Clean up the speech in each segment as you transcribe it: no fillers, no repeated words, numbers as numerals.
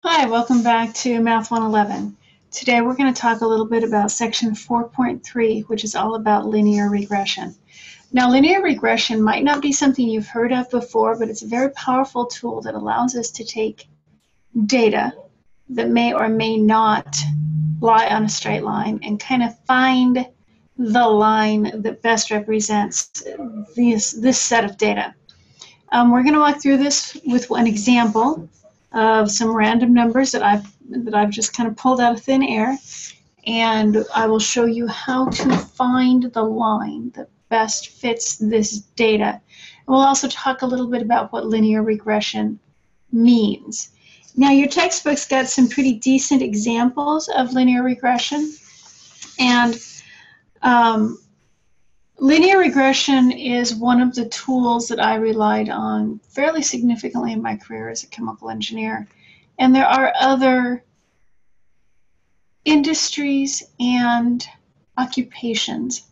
Hi, welcome back to Math 111. Today we're going to talk a little bit about section 4.3, which is all about linear regression. Now, linear regression might not be something you've heard of before, but it's a very powerful tool that allows us to take data that may or may not lie on a straight line and kind of find the line that best represents this set of data. We're going to walk through this with one example of some random numbers that I've just kind of pulled out of thin air, and I will show you how to find the line that best fits this data. And we'll also talk a little bit about what linear regression means. Now, your textbook's got some pretty decent examples of linear regression, and linear regression is one of the tools that I relied on fairly significantly in my career as a chemical engineer. And there are other industries and occupations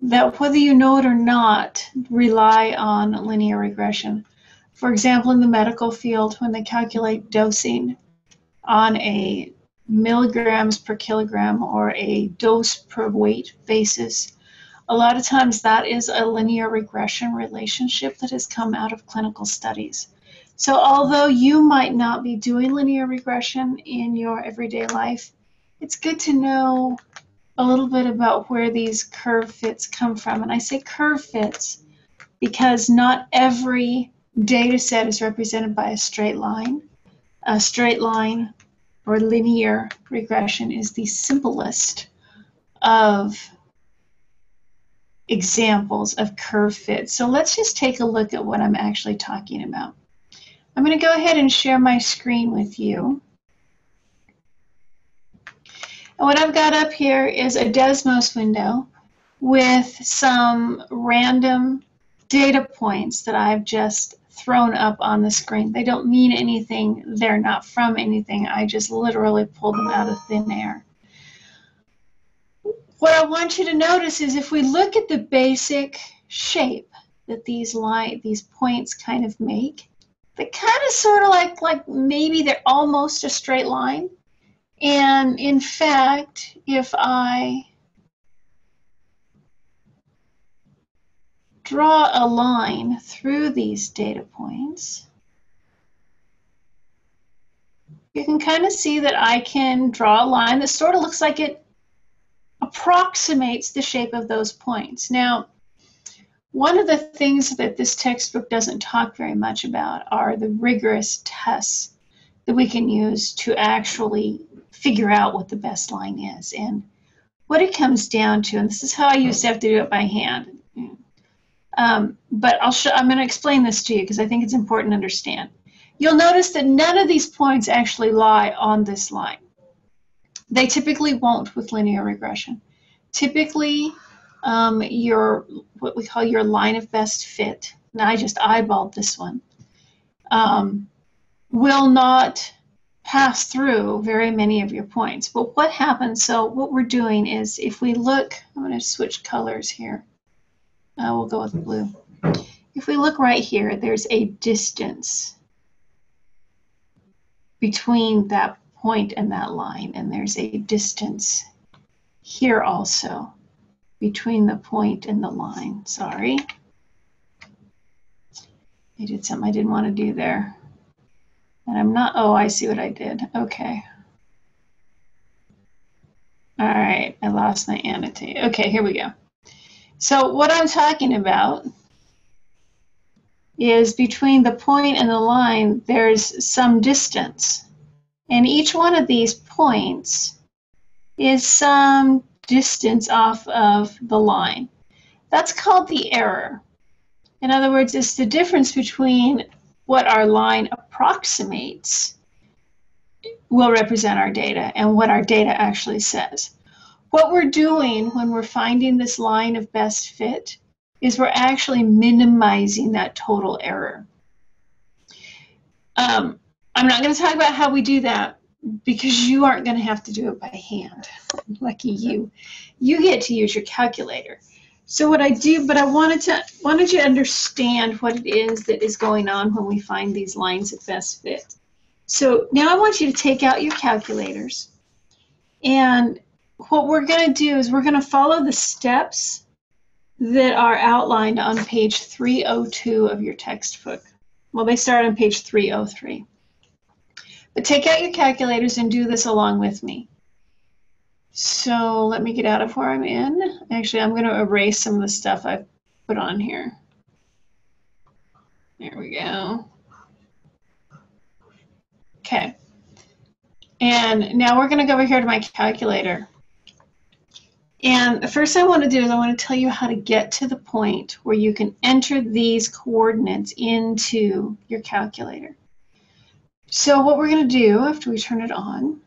that, whether you know it or not, rely on linear regression. For example, in the medical field, when they calculate dosing on a milligrams per kilogram or a dose per weight basis, a lot of times that is a linear regression relationship that has come out of clinical studies. So although you might not be doing linear regression in your everyday life, it's good to know a little bit about where these curve fits come from. And I say curve fits because not every data set is represented by a straight line. A straight line or linear regression is the simplest of examples of curve fits. So let's just take a look at what I'm actually talking about. I'm going to go ahead and share my screen with you. And what I've got up here is a Desmos window with some random data points that I've just thrown up on the screen. They don't mean anything. They're not from anything. I just literally pulled them out of thin air. What I want you to notice is if we look at the basic shape that these points kind of make, they kind of sort of like maybe they're almost a straight line. And in fact, if I draw a line through these data points, you can kind of see that I can draw a line that sort of looks like it approximates the shape of those points. Now, one of the things that this textbook doesn't talk very much about are the rigorous tests that we can use to actually figure out what the best line is. And what it comes down to, and this is how I used to have to do it by hand, but I'm going to explain this to you because I think it's important to understand. You'll notice that none of these points actually lie on this line. They typically won't with linear regression. Typically, what we call your line of best fit, and I just eyeballed this one, will not pass through very many of your points. But what happens, so what we're doing is if we look, I'm going to switch colors here. We'll go with blue. If we look right here, there's a distance between that point and that line, and there's a distance here also between the point and the line. Sorry, I did something I didn't want to do there, and I'm not, oh, I see what I did. Okay, all right, I lost my annotate. Okay, here we go. So what I'm talking about is between the point and the line, there's some distance. And each one of these points is some distance off of the line. That's called the error. In other words, it's the difference between what our line approximates will represent our data and what our data actually says. What we're doing when we're finding this line of best fit is we're actually minimizing that total error. I'm not going to talk about how we do that because you aren't going to have to do it by hand. Lucky you. You get to use your calculator. So what I do, but I wanted you to understand what it is that is going on when we find these lines of best fit. So now I want you to take out your calculators. And what we're going to do is we're going to follow the steps that are outlined on page 302 of your textbook. Well, they start on page 303. But take out your calculators and do this along with me. So let me get out of where I'm in. Actually, I'm going to erase some of the stuff I've put on here. There we go. Okay. And now we're going to go over here to my calculator. And the first thing I want to do is I want to tell you how to get to the point where you can enter these coordinates into your calculator. So what we're going to do after we turn it on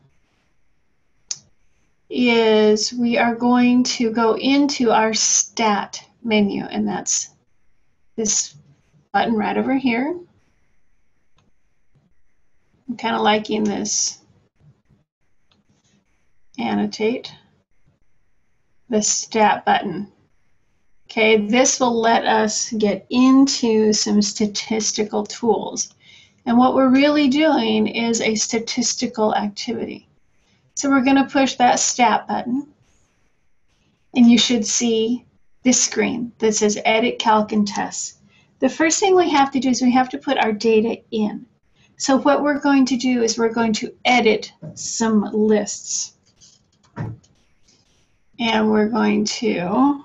is we are going to go into our Stat menu, and that's this button right over here. I'm kind of liking this annotate, the Stat button. Okay, this will let us get into some statistical tools. And what we're really doing is a statistical activity. So we're going to push that Stat button, and you should see this screen that says Edit Calc and Tests. The first thing we have to do is we have to put our data in. So what we're going to do is we're going to edit some lists. And we're going to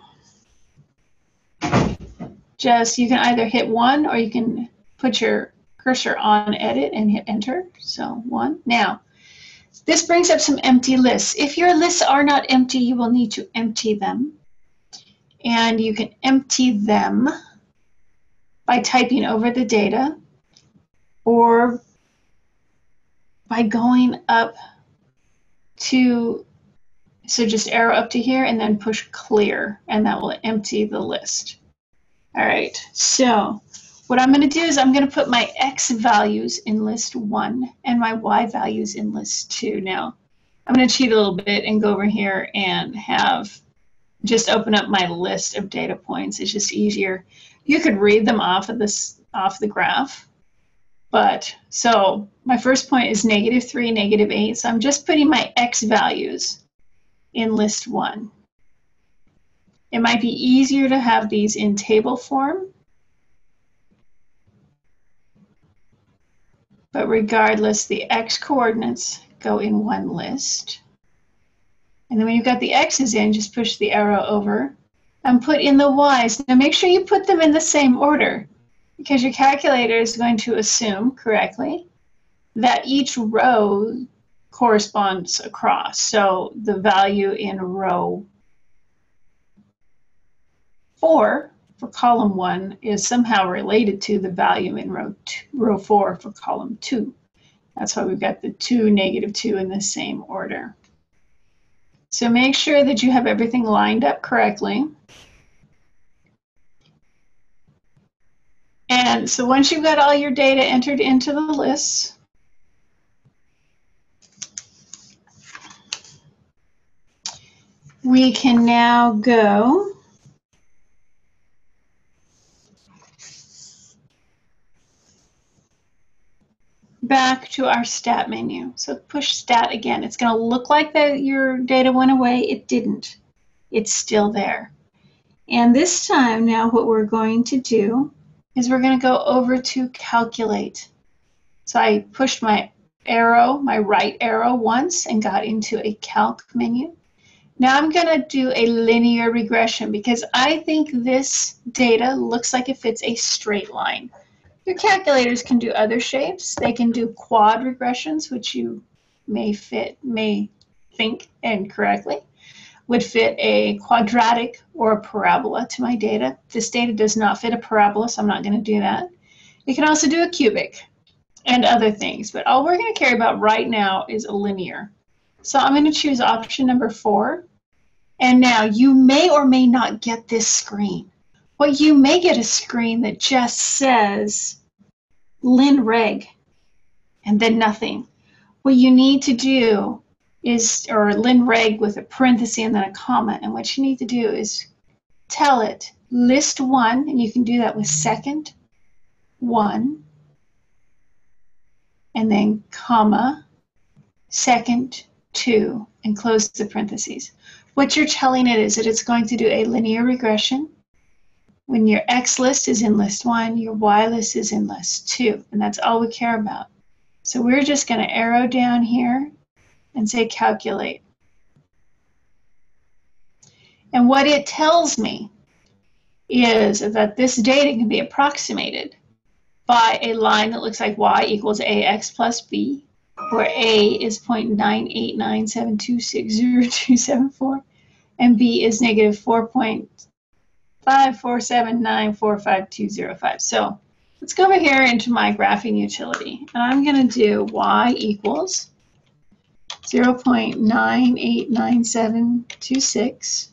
you can either hit 1 or you can put your cursor on edit and hit enter. So 1. Now, this brings up some empty lists. If your lists are not empty, you will need to empty them. And you can empty them by typing over the data or by going up to, so just arrow up to here and then push clear, and that will empty the list. All right, so what I'm going to do is I'm going to put my X values in list 1 and my Y values in list 2. Now, I'm going to cheat a little bit and go over here and just open up my list of data points. It's just easier. You could read them off the graph. But so my first point is -3, -8. So I'm just putting my X values in list 1. It might be easier to have these in table form. But regardless, the X coordinates go in one list. And then when you've got the X's in, just push the arrow over and put in the Y's. Now make sure you put them in the same order, because your calculator is going to assume correctly that each row corresponds across. So the value in row 4 for column 1 is somehow related to the value in row 4 for column 2. That's why we've got the 2, -2 in the same order. So make sure that you have everything lined up correctly. And so once you've got all your data entered into the lists, we can now go back to our Stat menu. So push Stat again. It's going to look like that your data went away. It didn't. It's still there. And this time now what we're going to do is we're going to go over to Calculate. So I pushed my arrow, my right arrow once and got into a Calc menu. Now I'm going to do a linear regression because I think this data looks like it fits a straight line. Your calculators can do other shapes. They can do quad regressions, which you may think incorrectly would fit a quadratic or a parabola to my data. This data does not fit a parabola, so I'm not going to do that. You can also do a cubic and other things, but all we're going to care about right now is a linear. So I'm going to choose option number 4. And now you may or may not get this screen. Well, you may get a screen that just says linreg and then nothing. What you need to do is, or linreg with a parenthesis and then a comma, and what you need to do is tell it list 1, and you can do that with second 1, and then comma, second, 2, and close the parentheses. What you're telling it is that it's going to do a linear regression when your X list is in list 1, your Y list is in list 2, and that's all we care about. So we're just going to arrow down here and say calculate. And what it tells me is that this data can be approximated by a line that looks like Y equals AX plus B, where A is 0.98972600274, and B is negative 4.547945205. So let's go over here into my graphing utility, and I'm going to do Y equals 0.989726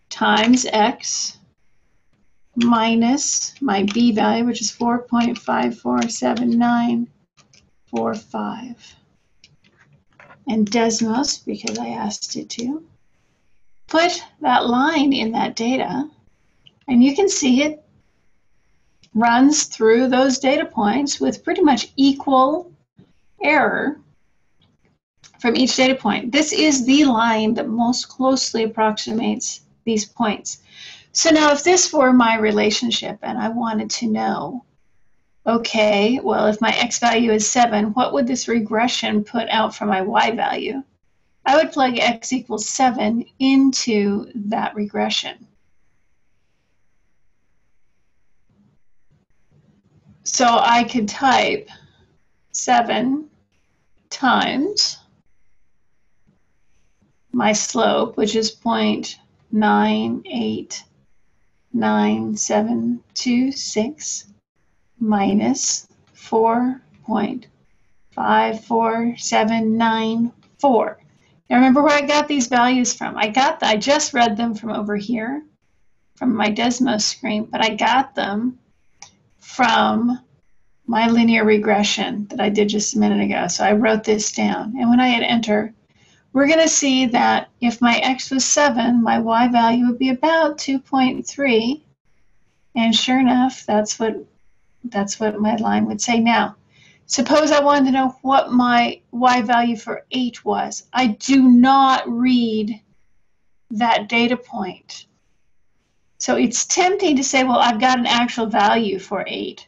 times X minus my B value, which is 4.547945, and Desmos, because I asked it to. Put that line in that data, and you can see it runs through those data points with pretty much equal error from each data point. This is the line that most closely approximates these points. So now if this were my relationship and I wanted to know, okay, well, if my X value is 7, what would this regression put out for my Y value? I would plug X equals 7 into that regression. So I could type 7 times my slope, which is 0.9899726 minus 4.54794. Now remember where I got these values from. I just read them from over here, from my Desmos screen, but I got them from my linear regression that I did just a minute ago. So I wrote this down, and when I hit enter, we're going to see that if my X was 7, my Y value would be about 2.3, and sure enough, that's what my line would say. Now, suppose I wanted to know what my Y value for 8 was. I do not read that data point. So it's tempting to say, well, I've got an actual value for 8.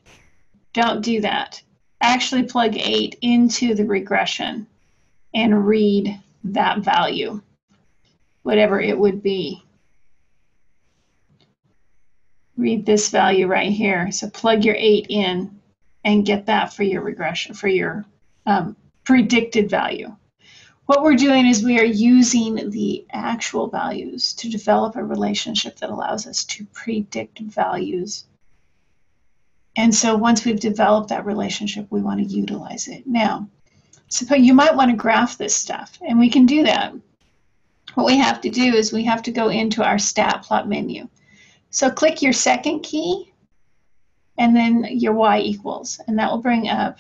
Don't do that. Actually plug 8 into the regression and read that value, whatever it would be. Read this value right here. So plug your 8 in and get that for your regression, for your predicted value. What we're doing is we are using the actual values to develop a relationship that allows us to predict values. And so once we've developed that relationship, we want to utilize it. Now, suppose you might want to graph this stuff, and we can do that. What we have to do is we have to go into our stat plot menu. So click your second key and then your Y equals, and that will bring up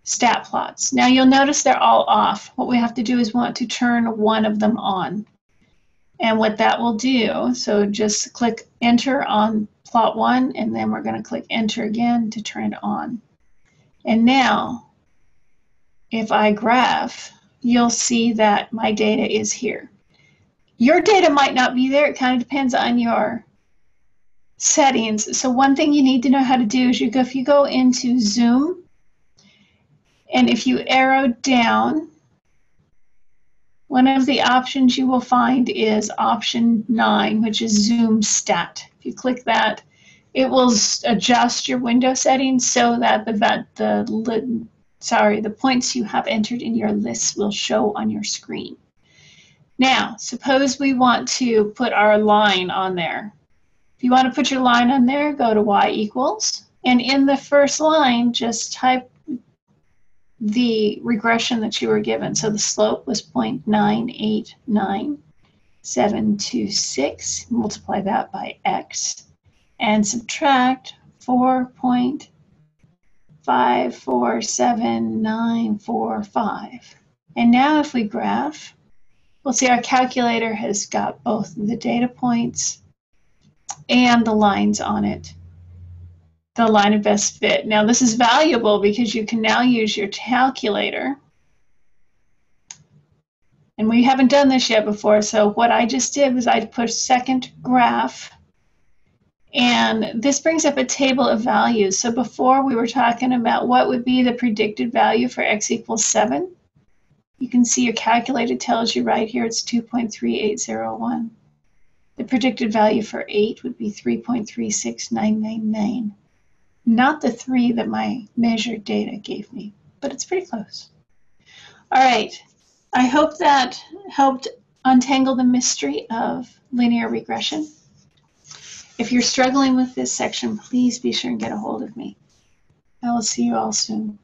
stat plots. Now you'll notice they're all off. What we have to do is want to turn one of them on. And what that will do, so just click enter on plot 1, and then we're going to click enter again to turn it on. And now, if I graph, you'll see that my data is here. Your data might not be there. It kind of depends on your settings. So one thing you need to know how to do is if you go into zoom, and if you arrow down, one of the options you will find is option 9, which is zoom stat. If you click that, it will adjust your window settings so that the points you have entered in your list will show on your screen. Now, suppose we want to put our line on there. If you want to put your line on there, go to Y equals, and in the first line, just type the regression that you were given. So the slope was 0.989726. Multiply that by X and subtract 4.54795. And now if we graph, we'll see our calculator has got both the data points and the lines on it. the line of best fit. Now this is valuable because you can now use your calculator. And we haven't done this yet before, so what I just did was I pushed second graph, and this brings up a table of values. So before we were talking about what would be the predicted value for x equals 7. You can see your calculator tells you right here it's 2.3801. The predicted value for 8 would be 3.36999. Not the 3 that my measured data gave me, but it's pretty close. All right, I hope that helped untangle the mystery of linear regression. If you're struggling with this section, please be sure and get a hold of me. I will see you all soon.